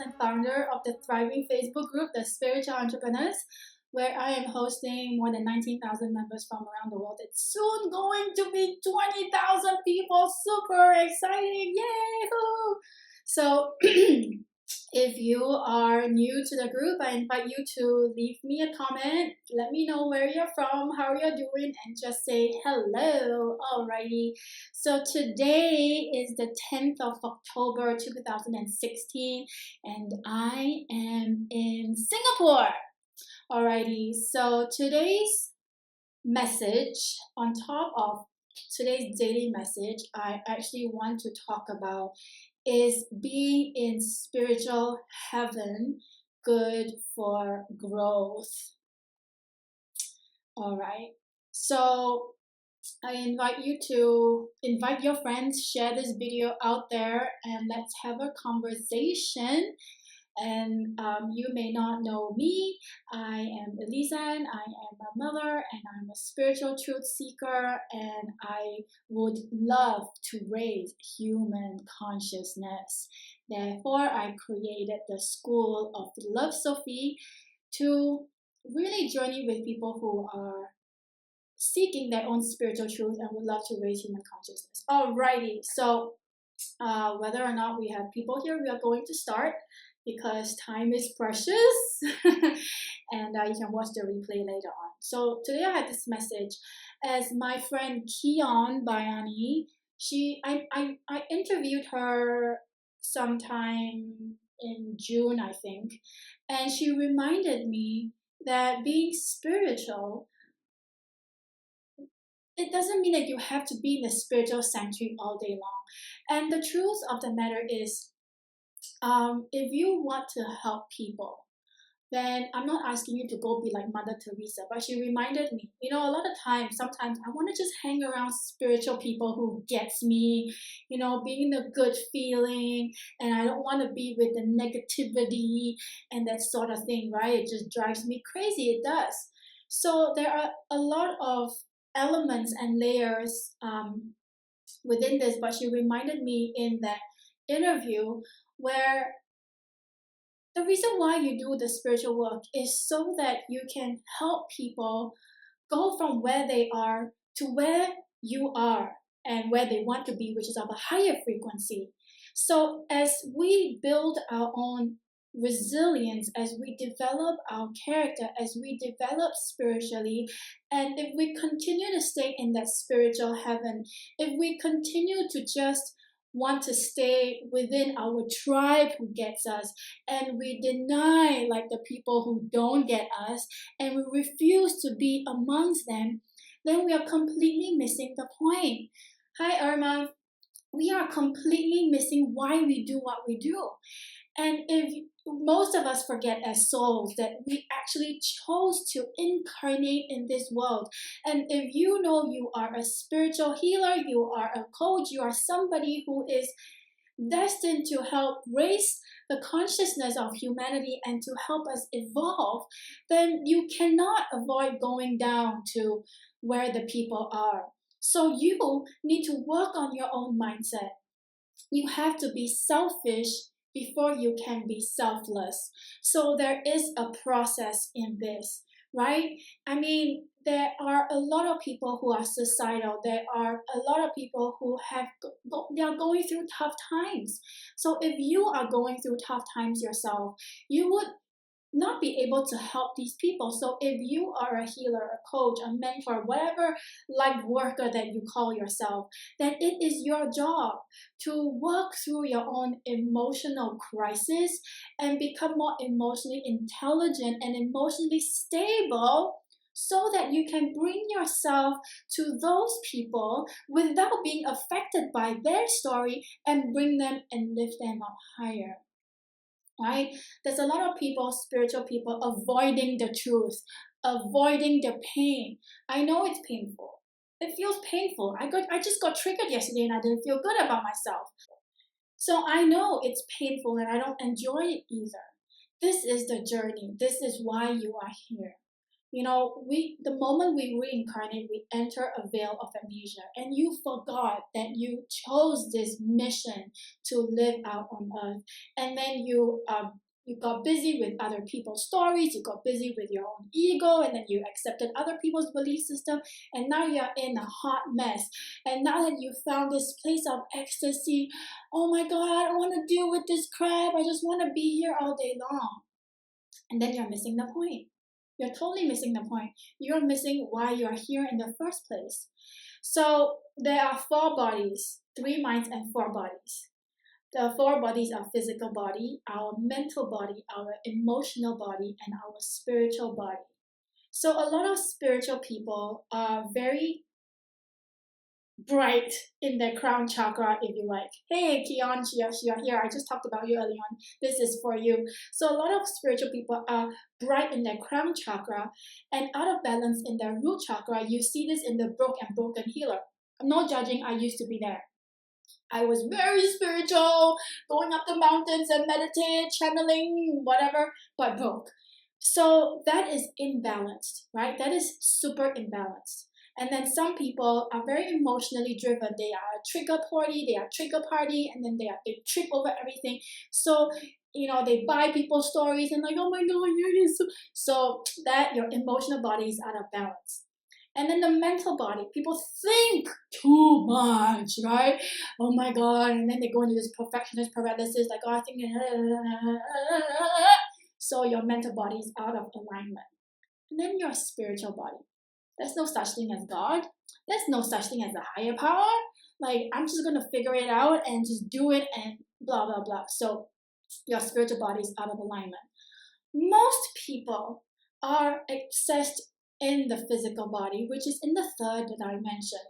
and founder of the thriving Facebook group, The Spiritual Entrepreneurs, where I am hosting more than 19,000 members from around the world. It's soon going to be 20,000 people. Super exciting. Yay! So, if you are new to the group, I invite you to leave me a comment. Let me know where you're from, how you're doing, and just say hello. Alrighty. So today is the 10th of October 2016, and I am in Singapore. Alrighty. So today's message, on top of today's daily message, I actually want to talk about is being in spiritual heaven good for growth? All right. So I invite you to invite your friends, share this video out there, and let's have a conversation. And you may not know me. I am Elisa, and I am a mother, and I'm a spiritual truth seeker, and I would love to raise human consciousness. Therefore, I created the School of Love Sophie to really journey with people who are seeking their own spiritual truth and would love to raise human consciousness. Alrighty, so whether or not we have people here, we are going to start because time is precious and you can watch the replay later on. So today I had this message as my friend Keon Bayani. I interviewed her sometime in June, I think, and she reminded me that being spiritual, it doesn't mean that you have to be in the spiritual sanctuary all day long. And the truth of the matter is, if you want to help people, then I'm not asking you to go be like Mother Teresa, but she reminded me, a lot of times, sometimes I want to just hang around spiritual people who gets me, being in a good feeling, and I don't want to be with the negativity and that sort of thing, right? It just drives me crazy. It does. So there are a lot of elements and layers within this, but she reminded me in that interview where the reason why you do the spiritual work is so that you can help people go from where they are to where you are and where they want to be, which is of a higher frequency. So as we build our own resilience, as we develop our character, as we develop spiritually, and if we continue to stay in that spiritual heaven, if we continue to just want to stay within our tribe who gets us, and we deny like the people who don't get us, and we refuse to be amongst them, then we are completely missing the point. Hi Irma. We are completely missing why we do what we do. And if most of us forget as souls that we actually chose to incarnate in this world. And if you know you are a spiritual healer, you are a coach, you are somebody who is destined to help raise the consciousness of humanity and to help us evolve, then you cannot avoid going down to where the people are. So you need to work on your own mindset. You have to be selfish before you can be selfless. So there is a process in this, right? I mean, there are a lot of people who are suicidal. There are a lot of people who they are going through tough times. So if you are going through tough times yourself, you would not be able to help these people. So if you are a healer, a coach, a mentor, whatever light worker that you call yourself, then it is your job to work through your own emotional crisis and become more emotionally intelligent and emotionally stable, so that you can bring yourself to those people without being affected by their story and bring them and lift them up higher. Right? There's a lot of people, spiritual people, avoiding the truth, avoiding the pain. I know it's painful. It feels painful. I just got triggered yesterday and I didn't feel good about myself. So I know it's painful and I don't enjoy it either. This is the journey. This is why you are here. The moment we reincarnate, we enter a veil of amnesia, and you forgot that you chose this mission to live out on earth, and then you got busy with other people's stories, you got busy with your own ego, and then you accepted other people's belief system, and now you're in a hot mess. And now that you found this place of ecstasy, oh my God, I don't want to deal with this crap. I just want to be here all day long. And then you're missing the point. You're totally missing the point. You're missing why you're here in the first place. So there are 4 bodies, 3 minds and 4 bodies. The 4 bodies are physical body, our mental body, our emotional body, and our spiritual body. So a lot of spiritual people are very bright in their crown chakra, if you like. Hey, Kian, you're here. I just talked about you early on. This is for you. So a lot of spiritual people are bright in their crown chakra and out of balance in their root chakra. You see this in the broken healer. I'm not judging. I used to be there. I was very spiritual, going up the mountains and meditate, channeling, whatever, but broke. So that is imbalanced, right? That is super imbalanced. And then some people are very emotionally driven. They are a trigger party, and then they trip over everything. So, they buy people's stories and like, oh my God, you're so that your emotional body is out of balance. And then the mental body, people think too much, right? Oh my God. And then they go into this perfectionist paralysis, like, oh, I think. So your mental body is out of alignment. And then your spiritual body. There's no such thing as God. There's no such thing as a higher power. Like, I'm just going to figure it out and just do it and blah, blah, blah. So your spiritual body is out of alignment. Most people are obsessed in the physical body, which is in the 3rd dimension.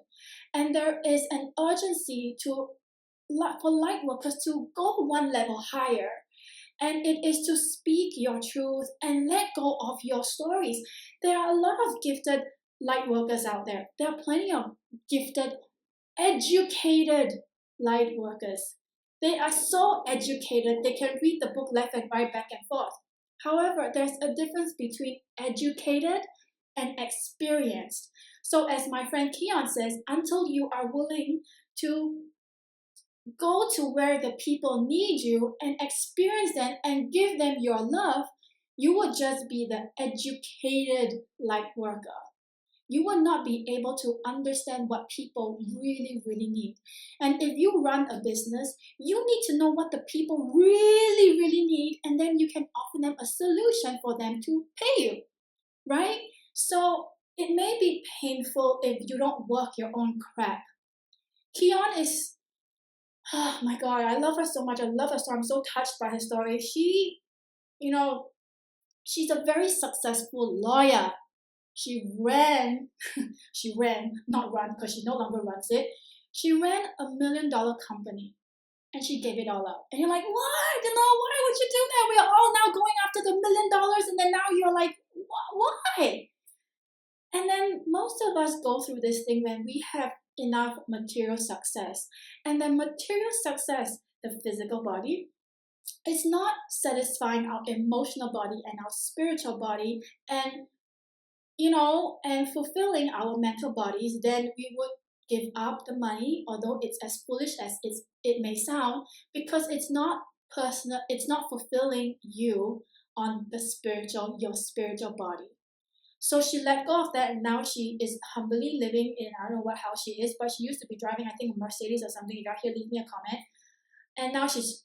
And there is an urgency for light workers to go one level higher. And it is to speak your truth and let go of your stories. There are a lot of gifted light workers out there. There are plenty of gifted, educated light workers. They are so educated, they can read the book left and right, back and forth. However, there's a difference between educated and experienced. So as my friend Keon says, until you are willing to go to where the people need you and experience them and give them your love, you will just be the educated light worker. You will not be able to understand what people really, really need. And if you run a business, you need to know what the people really, really need, and then you can offer them a solution for them to pay you, right? So it may be painful if you don't work your own crap. Keon is, oh my God, I love her so much. I love her story. I'm so touched by her story. She's a very successful lawyer. She ran, not run because she no longer runs it. She ran $1 million company and she gave it all up. And you're like, what? Why would you do that? We are all now going after the $1 million, and then now you're like, why? And then most of us go through this thing when we have enough material success. And the material success, the physical body, is not satisfying our emotional body and our spiritual body and fulfilling our mental bodies, then we would give up the money, although it's as foolish as it may sound, because it's not personal, it's not fulfilling you on your spiritual body. So she let go of that, and now she is humbly living in, I don't know what house she is, but she used to be driving, I think, a Mercedes or something. If you're here, leave me a comment. And now she's,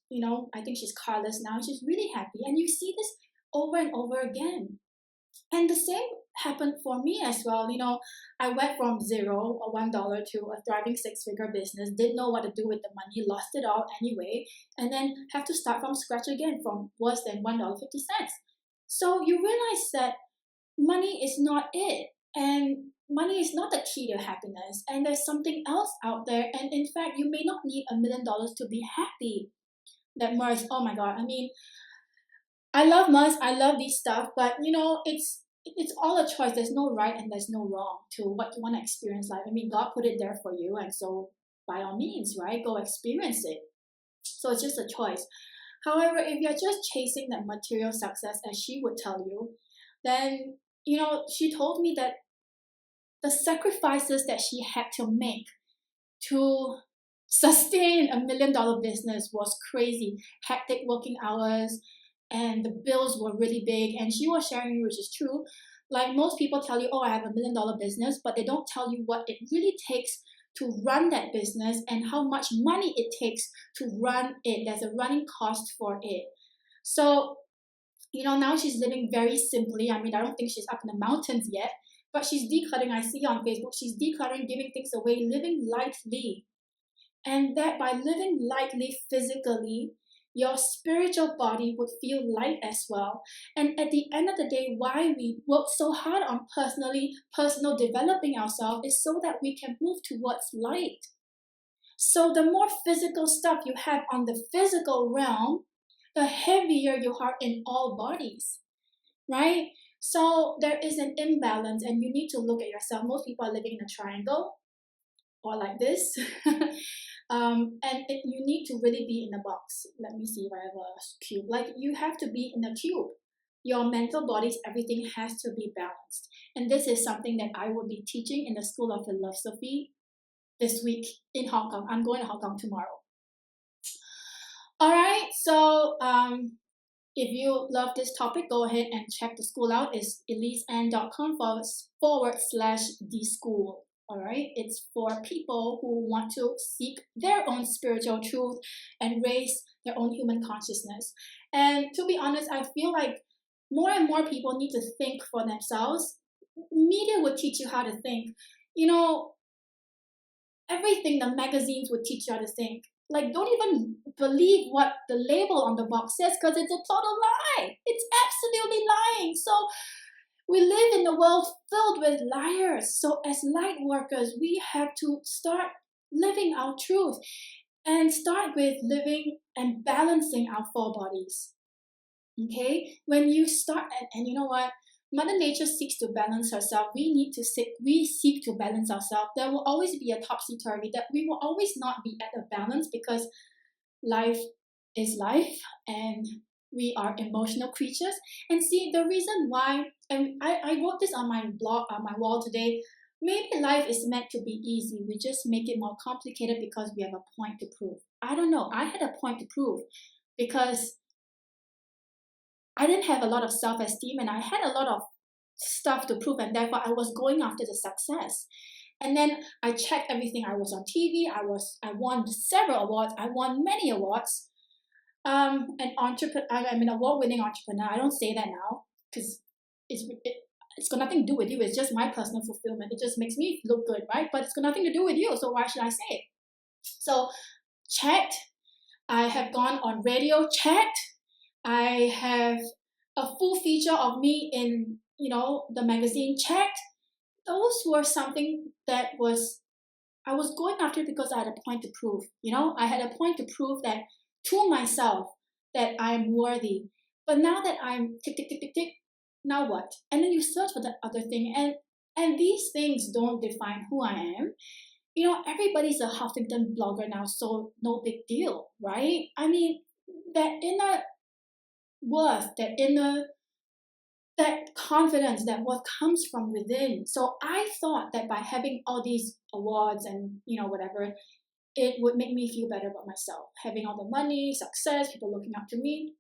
I think she's carless now. She's really happy. And you see this over and over again. And the same happened for me as well. I went from $0 or $1 to a thriving 6-figure business, didn't know what to do with the money, lost it all anyway, and then have to start from scratch again from worse than $1.50. So you realize that money is not it, and money is not the key to happiness, and there's something else out there. And in fact, you may not need $1 million to be happy. That Mars, oh my God, I love Mars, I love these stuff, but it's all a choice. There's no right and there's no wrong to what you want to experience life. God put it there for you, and so by all means, right, go experience it. So it's just a choice. However, if you're just chasing that material success, as she would tell you, then she told me that the sacrifices that she had to make to sustain $1 million business was crazy. Hectic working hours, and the bills were really big. And she was sharing, which is true. Like most people tell you, oh, I have $1 million business, but they don't tell you what it really takes to run that business and how much money it takes to run it. There's a running cost for it. So, now she's living very simply. I mean, I don't think she's up in the mountains yet, but she's decluttering. I see on Facebook, she's decluttering, giving things away, living lightly. And that by living lightly physically, your spiritual body would feel light as well. And at the end of the day, why we work so hard on personal developing ourselves is so that we can move towards light. So the more physical stuff you have on the physical realm, the heavier you are in all bodies, right? So there is an imbalance, and you need to look at yourself. Most people are living in a triangle or like this. You need to really be in a box. Let me see if I have a cube. Like, you have to be in a cube. Your mental bodies, everything has to be balanced. And this is something that I will be teaching in the School of Philosophy this week in Hong Kong. I'm going to Hong Kong tomorrow. All right, so if you love this topic, go ahead and check the school out. It's eliseann.com/the school. All right, it's for people who want to seek their own spiritual truth and raise their own human consciousness. And to be honest, I feel like more and more people need to think for themselves. Media would teach you how to think. Everything, the magazines would teach you how to think. Like, don't even believe what the label on the box says, because it's a total lie. It's absolutely lying. So we live in a world filled with liars. So as light workers, we have to start living our truth and start with living and balancing our four bodies. Okay? When you start, and you know what? Mother Nature seeks to balance herself. We seek to balance ourselves. There will always be a topsy-turvy, that we will always not be at a balance, because life is life and we are emotional creatures. And see, the reason why, and I wrote this on my blog, on my wall today, maybe life is meant to be easy. We just make it more complicated because we have a point to prove. I don't know. I had a point to prove because I didn't have a lot of self-esteem, and I had a lot of stuff to prove, and therefore I was going after the success. And then I checked everything. I was on TV. I won several awards. I won many awards. I'm an award-winning entrepreneur. I don't say that now because it's got nothing to do with you. It's just my personal fulfillment. It just makes me look good, right? But it's got nothing to do with you. So why should I say it? So checked. I have gone on radio. Checked. I have a full feature of me in, the magazine. Checked. Those were something that I was going after because I had a point to prove. I had a point to prove that to myself that I'm worthy. But now that I'm tick, tick, tick, tick, tick, now what? And then you search for the other thing. And these things don't define who I am. Everybody's a Huffington blogger now, so no big deal, right? I mean, that inner worth, that confidence, that what comes from within. So I thought that by having all these awards and, whatever, it would make me feel better about myself. Having all the money, success, people looking up to me.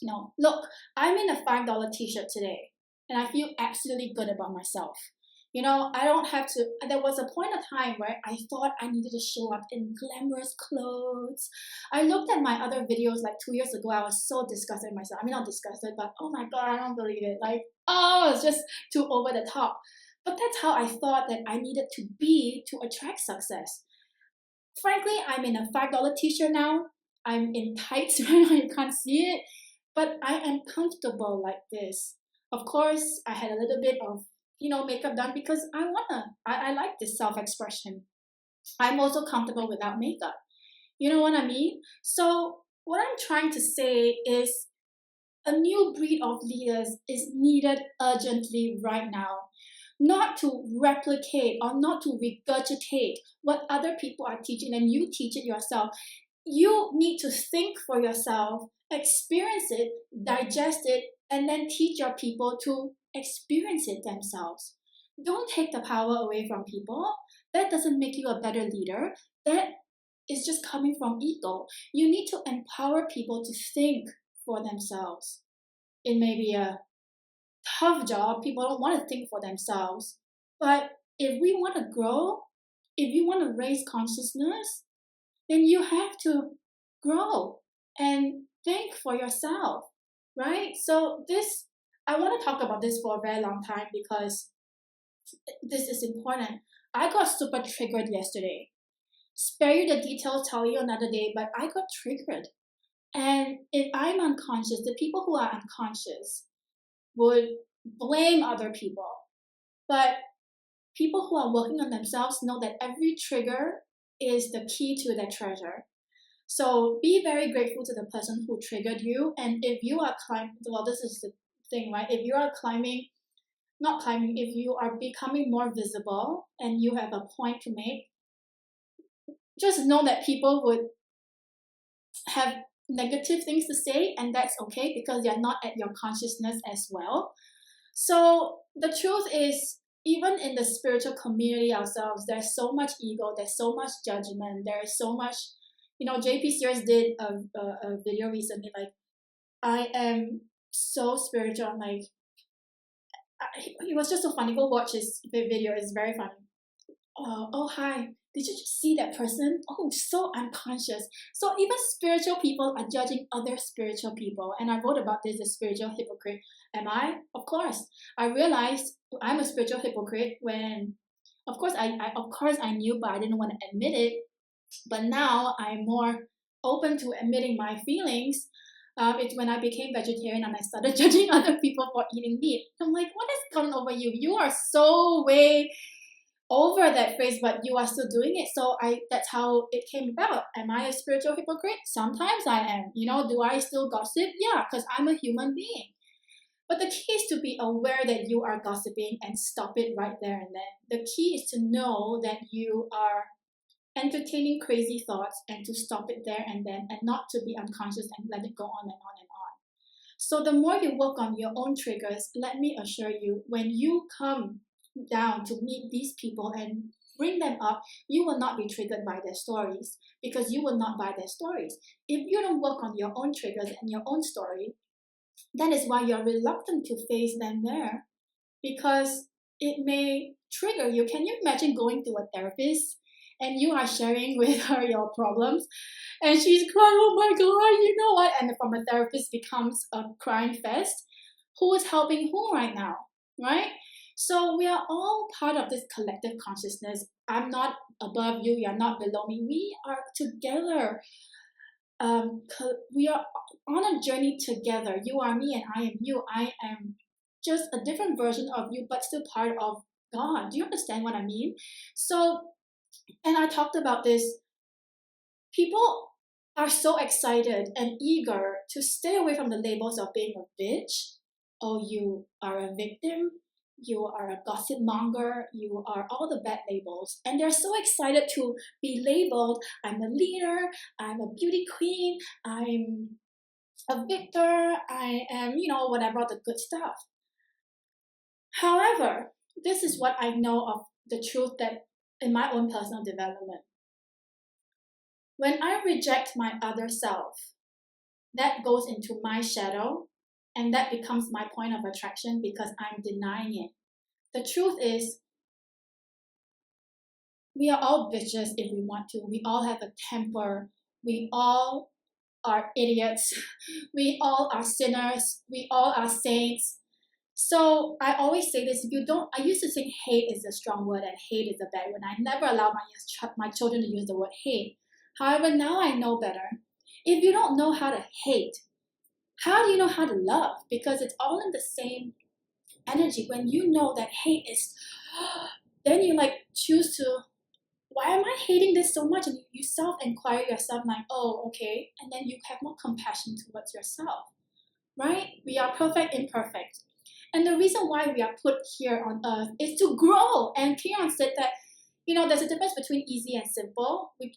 No, look, I'm in a $5 t-shirt today, and I feel absolutely good about myself. I don't have to. There was a point of time where I thought I needed to show up in glamorous clothes. I looked at my other videos like 2 years ago. I was so disgusted with myself. I mean, not disgusted, but oh my God, I don't believe it. Like, it's just too over the top. But that's how I thought that I needed to be to attract success. Frankly, I'm in a $5 t-shirt now. I'm in tights right now. You can't see it. But I am comfortable like this. Of course, I had a little bit of makeup done because I like this self-expression. I'm also comfortable without makeup. You know what I mean? So what I'm trying to say is a new breed of leaders is needed urgently right now. Not to replicate or not to regurgitate what other people are teaching and you teach it yourself. You need to think for yourself, experience it, digest it, and then teach your people to experience it themselves. Don't take the power away from people. That doesn't make you a better leader. That is just coming from ego. You need to empower people to think for themselves. It may be a tough job. People don't want to think for themselves. But if we want to grow, if you want to raise consciousness, then you have to grow and think for yourself, right? So I want to talk about this for a very long time because this is important. I got super triggered yesterday. Spare you the details, tell you another day, but I got triggered. And if I'm unconscious, the people who are unconscious would blame other people. But people who are working on themselves know that every trigger is the key to their treasure. So be very grateful to the person who triggered you. And if you are this is the thing, right? If you are if you are becoming more visible and you have a point to make, just know that people would have negative things to say, and that's okay because they're not at your consciousness as well. So the truth is, even in the spiritual community ourselves, there's so much ego, there's so much judgment, there's so much, JP Sears did a video recently, like, I am so spiritual. I'm like, it was just so funny. Go watch his video, it's very funny. Oh, hi. Did you just see that person? Oh, so unconscious. So even spiritual people are judging other spiritual people. And I wrote about this, the spiritual hypocrite. Am I? Of course. I realized I'm a spiritual hypocrite when, of course, I knew, but I didn't want to admit it. But now I'm more open to admitting my feelings. It's when I became vegetarian and I started judging other people for eating meat. I'm like, what has gone over you? You are so way over that phase, but you are still doing it. So that's how it came about. Am I a spiritual hypocrite? Sometimes I am. Do I still gossip? Yeah, because I'm a human being. But the key is to be aware that you are gossiping and stop it right there and then. The key is to know that you are entertaining crazy thoughts and to stop it there and then, and not to be unconscious and let it go on and on and on. So the more you work on your own triggers, let me assure you, when you come down to meet these people and bring them up, you will not be triggered by their stories because you will not buy their stories. If you don't work on your own triggers and your own story, that is why you're reluctant to face them there, because it may trigger you. Can you imagine going to a therapist and you are sharing with her your problems and she's crying, oh my God, you know what? And from a therapist becomes a crying fest. Who is helping who right now, right? So we are all part of this collective consciousness. I'm not above you, you're not below me. We are together. We are on a journey together. You are me and I am you. I am just a different version of you, but still part of God. Do you understand what I mean? So, and I talked about this. People are so excited and eager to stay away from the labels of being a bitch. Oh, you are a victim. You are a gossip monger. You are all the bad labels. And they're so excited to be labeled. I'm a leader. I'm a beauty queen. I'm a victor. I am, whatever the good stuff. However, this is what I know of the truth that in my own personal development. When I reject my other self, that goes into my shadow and that becomes my point of attraction because I'm denying it. The truth is, we are all bitches if we want to. We all have a temper. We all are idiots. We all are sinners. We all are saints. So I always say this, I used to think hate is a strong word and hate is a bad word. I never allow my children to use the word hate. However, now I know better. If you don't know how to hate, how do you know how to love? Because it's all in the same energy. When you know that hate is, then you choose to, why am I hating this so much? And you self-inquire yourself like, oh, okay. And then you have more compassion towards yourself, right? We are perfect, imperfect. And the reason why we are put here on earth is to grow. And Kiran said that, there's a difference between easy and simple. We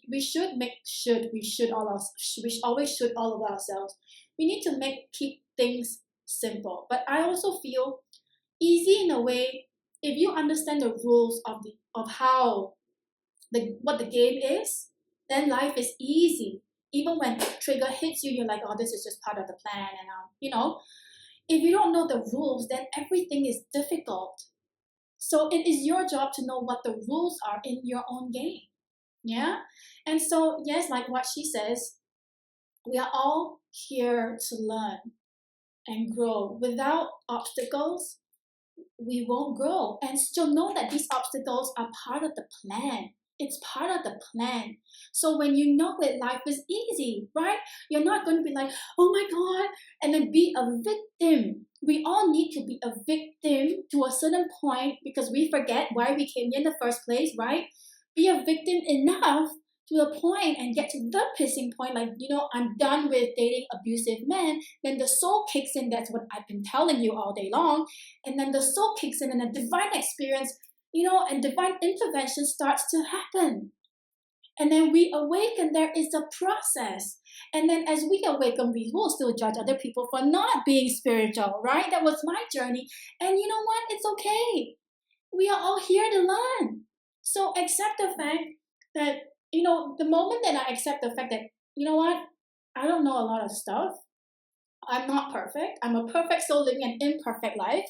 always should all of ourselves. We need to keep things simple. But I also feel easy in a way. If you understand the rules of how what the game is, then life is easy. Even when trigger hits you, you're like, oh, this is just part of the plan. And if you don't know the rules, then everything is difficult. So it is your job to know what the rules are in your own game. Yeah. And so, yes, like what she says, we are all here to learn and grow. Without obstacles, we won't grow. And still know that these obstacles are part of the plan. It's part of the plan. So when you know it, life is easy, right? You're not going to be like, oh my God, and then be a victim. We all need to be a victim to a certain point because we forget why we came here in the first place, right? Be a victim enough to the point and get to the pissing point, like, I'm done with dating abusive men. Then the soul kicks in. That's what I've been telling you all day long. And then the soul kicks in and a divine experience, and divine intervention starts to happen. And then we awaken. There is a process. And then as we awaken, we will still judge other people for not being spiritual, right? That was my journey. And you know what? It's okay. We are all here to learn. So accept the fact that, the moment that I accept the fact that, you know what? I don't know a lot of stuff. I'm not perfect. I'm a perfect soul living an imperfect life.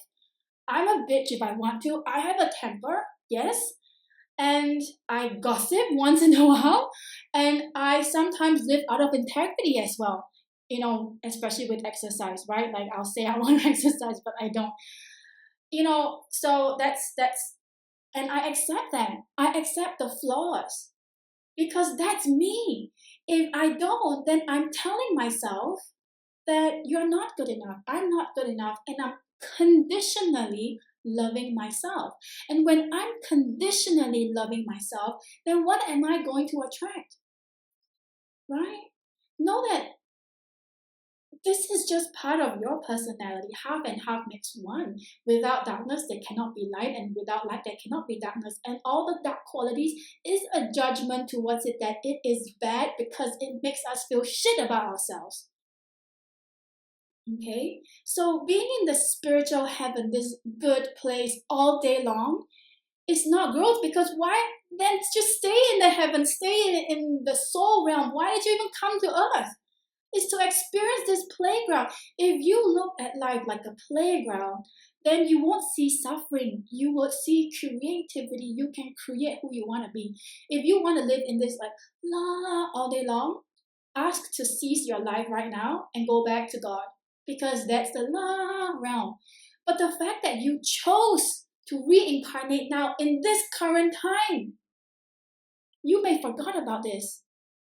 I'm a bitch if I want to. I have a temper, yes. And I gossip once in a while. And I sometimes live out of integrity as well, especially with exercise, right? Like I'll say I want to exercise, but I don't. So that's, and I accept that. I accept the flaws because that's me. If I don't, then I'm telling myself that you're not good enough. I'm not good enough. And I'm conditionally loving myself. And when I'm conditionally loving myself, then what am I going to attract? Right? Know that this is just part of your personality. Half and half makes one. Without darkness, there cannot be light, and without light, there cannot be darkness. And all the dark qualities is a judgment towards it that it is bad because it makes us feel shit about ourselves. Okay? So being in the spiritual heaven, this good place all day long, is not growth because why? Then just stay in the heaven, stay in the soul realm. Why did you even come to earth? Is to experience this playground. If you look at life like a playground, then you won't see suffering. You will see creativity. You can create who you want to be. If you want to live in this like la all day long, ask to cease your life right now and go back to God because that's the la realm. But the fact that you chose to reincarnate now in this current time, you may forgot about this.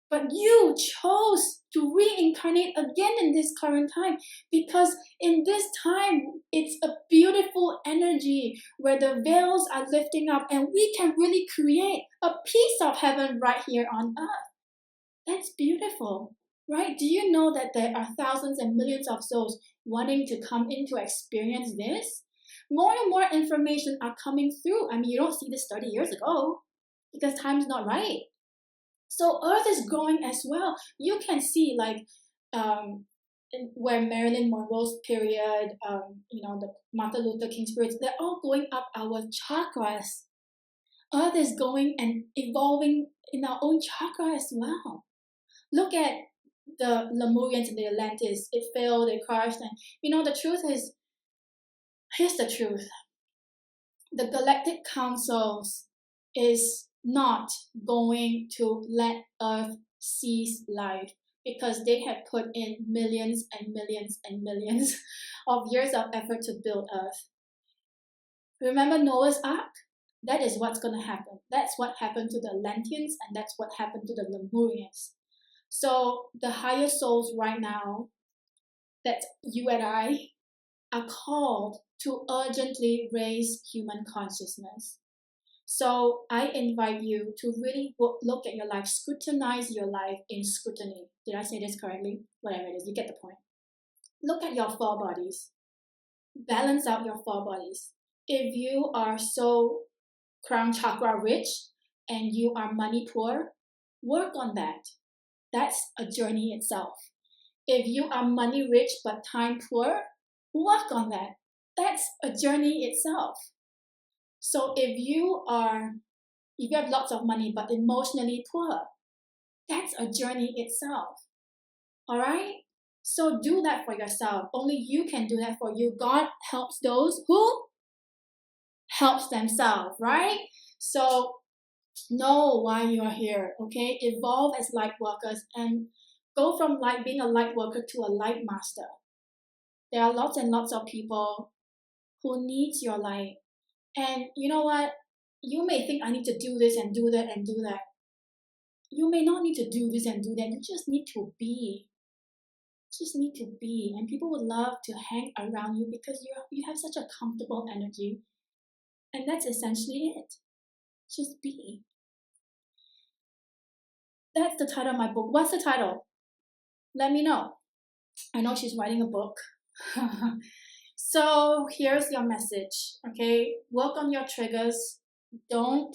But you chose to reincarnate again in this current time because in this time, it's a beautiful energy where the veils are lifting up and we can really create a piece of heaven right here on earth. That's beautiful, right? Do you know that there are thousands and millions of souls wanting to come in to experience this? More and more information are coming through. I mean, you don't see this 30 years ago because time's not right. So Earth is growing as well. You can see where Marilyn Monroe's period, the Martin Luther King spirits, they're all going up our chakras. Earth is going and evolving in our own chakra as well. Look at the Lemurians and the Atlantis. It failed, it crashed, and the truth is, here's the truth. The Galactic Councils is not going to let Earth cease life because they have put in millions and millions and millions of years of effort to build Earth. Remember Noah's Ark? That is what's going to happen. That's what happened to the Atlanteans and that's what happened to the Lemurians. So the higher souls right now, that's you and I, are called to urgently raise human consciousness. So I invite you to really look at your life, scrutinize your life in scrutiny. Did I say this correctly? Whatever it is, you get the point. Look at your four bodies. Balance out your four bodies. If you are so crown chakra rich and you are money poor, work on that. That's a journey itself. If you are money rich but time poor, work on that. that's a journey itself. So if you have lots of money but emotionally poor, that's a journey itself. All right? So do that for yourself. Only you can do that for you. God helps those who helps themselves, right? So know why you are here, okay? Evolve as light workers and go from being a light worker to a light master. There are lots and lots of people who needs your light. And you know what? You may think I need to do this and do that and do that. You may not need to do this and do that. You just need to be. Just need to be. And people would love to hang around you because you have such a comfortable energy. And that's essentially it. Just be. That's the title of my book. What's the title? Let me know. I know she's writing a book. So here's your message, okay? Work on your triggers. Don't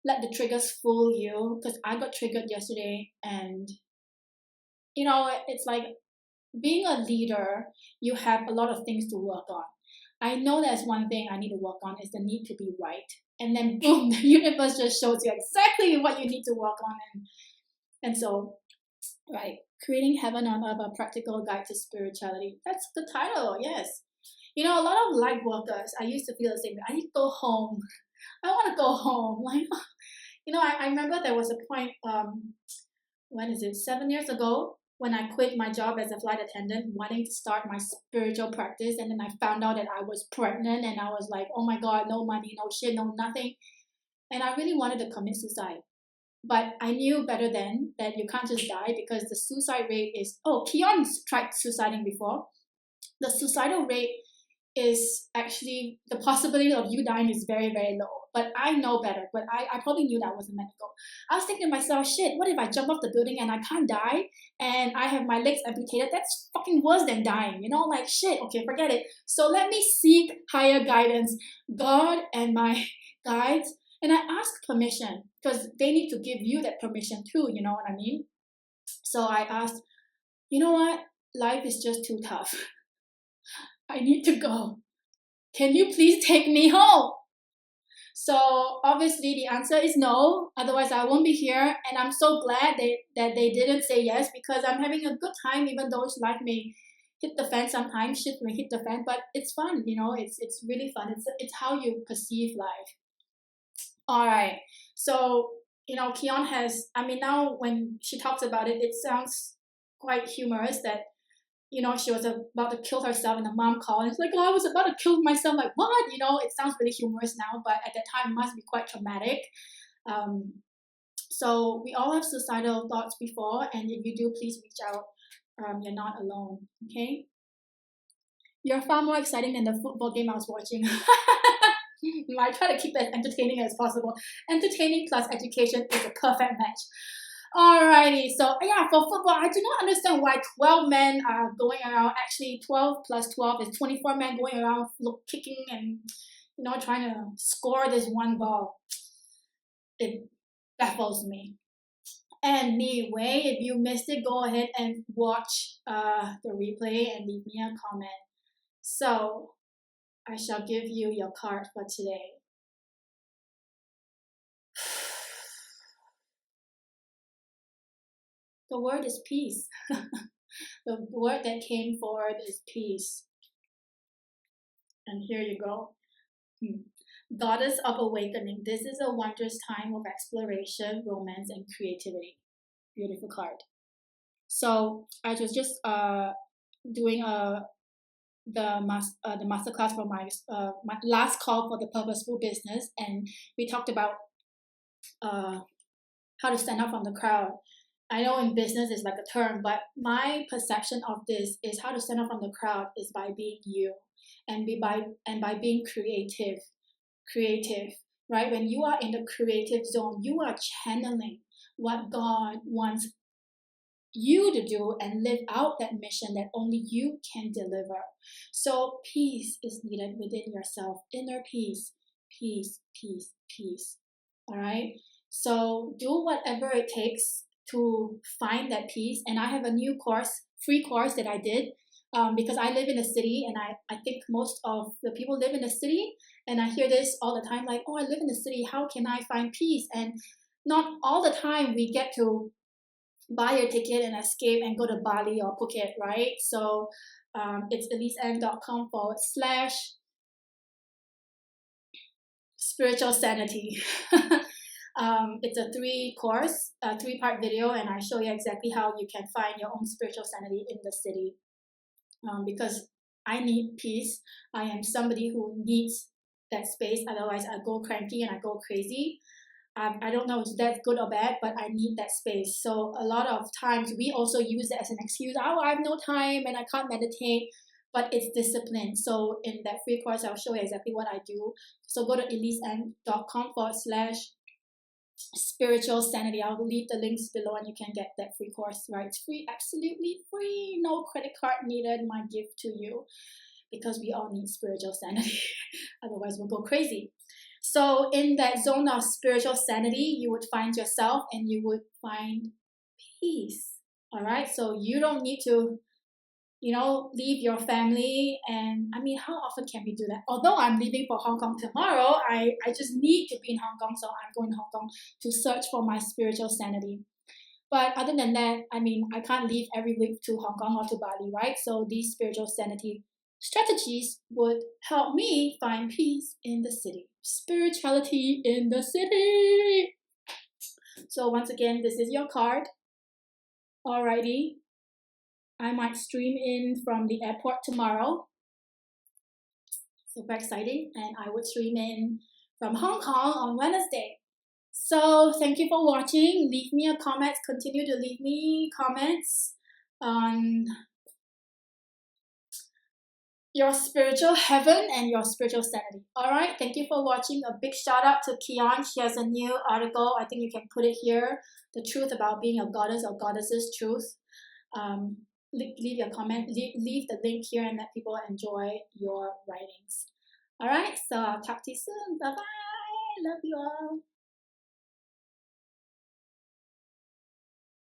let the triggers fool you, because I got triggered yesterday, and it's like being a leader, you have a lot of things to work on. I know there's one thing I need to work on is the need to be right. And then boom, the universe just shows you exactly what you need to work on. And so, right, creating heaven on earth, a practical guide to spirituality. That's the title, yes. A lot of light workers, I used to feel the same. I need to go home. I want to go home. I remember there was a point, when is it, 7 years ago, when I quit my job as a flight attendant, wanting to start my spiritual practice. And then I found out that I was pregnant, and I was like, oh my God, no money, no shit, no nothing. And I really wanted to commit suicide. But I knew better then that you can't just die, because the suicide rate is, Keon's tried suiciding before. The suicidal rate is actually, the possibility of you dying is very, very low. But I know better, but I probably knew that wasn't meant to go. I was thinking to myself, shit, what if I jump off the building and I can't die and I have my legs amputated? That's fucking worse than dying, shit, okay, forget it. So let me seek higher guidance, God and my guides, and I ask permission, because they need to give you that permission too, you know what I mean? So I asked, you know what? Life is just too tough. I need to go. Can you please take me home? So obviously the answer is no, otherwise I won't be here. And I'm so glad that they didn't say yes, because I'm having a good time, even though life may hit the fan sometimes, shit may hit the fan, but it's fun, it's really fun. It's how you perceive life. All right. So, Keon now when she talks about it, it sounds quite humorous that she was about to kill herself and the mom called and it's like, oh, I was about to kill myself. Like, what? It sounds really humorous now, but at that time it must be quite traumatic. So we all have suicidal thoughts before, and if you do, please reach out. You're not alone, okay? You're far more exciting than the football game I was watching. I try to keep it as entertaining as possible. Entertaining plus education is a perfect match. Alrighty, so yeah, for football, I do not understand why 12 men are going around. Actually, 12 plus 12 is 24 men going around kicking and, trying to score this one ball. It baffles me. Anyway, if you missed it, go ahead and watch the replay and leave me a comment. So, I shall give you your card for today. The word is peace. The word that came forward is peace. And here you go. Goddess of Awakening. This is a wondrous time of exploration, romance, and creativity. Beautiful card. So I was just doing the masterclass for my last call for the purposeful business, and we talked about how to stand out from the crowd. I know in business it's like a term, but my perception of this is how to stand out from the crowd is by being you, and by being creative, right? When you are in the creative zone, you are channeling what God wants you to do and live out that mission that only you can deliver. So peace is needed within yourself. Inner peace, peace, peace, peace. All right? So do whatever it takes to find that peace. And I have a new course, free course that I did because I live in a city, and I think most of the people live in a city, and I hear this all the time, like, oh, I live in a city, how can I find peace? And not all the time we get to buy a ticket and escape and go to Bali or Phuket, right? So it's EliseM.com/spiritual sanity. It's a three-part video, and I show you exactly how you can find your own spiritual sanity in the city. Because I need peace. I am somebody who needs that space. Otherwise, I go cranky and I go crazy. I don't know if that's good or bad, but I need that space. So a lot of times we also use it as an excuse. Oh, I have no time and I can't meditate. But it's discipline. So in that free course, I'll show you exactly what I do. So go to EliseM.com/spiritual sanity. I'll leave the links below and you can get that free course, right? It's free, absolutely free. No credit card needed. My gift to you, because we all need spiritual sanity. Otherwise, we'll go crazy. So in that zone of spiritual sanity, you would find yourself and you would find peace. All right. So you don't need to, leave your family. And I mean, how often can we do that? Although I'm leaving for Hong Kong tomorrow, I just need to be in Hong Kong. So I'm going to Hong Kong to search for my spiritual sanity. But other than that, I mean, I can't leave every week to Hong Kong or to Bali, right? So these spiritual sanity strategies would help me find peace in the city. Spirituality in the city. So once again, this is your card. Alrighty. I might stream in from the airport tomorrow. Super exciting. And I would stream in from Hong Kong on Wednesday. So thank you for watching. Leave me a comment. Continue to leave me comments on your spiritual heaven and your spiritual sanity. Alright, thank you for watching. A big shout out to Kion. She has a new article. I think you can put it here. The truth about being a goddess or goddess's truth. Leave your comment, leave the link here, and let people enjoy your writings. Alright, so I'll talk to you soon. Bye bye. Love you all.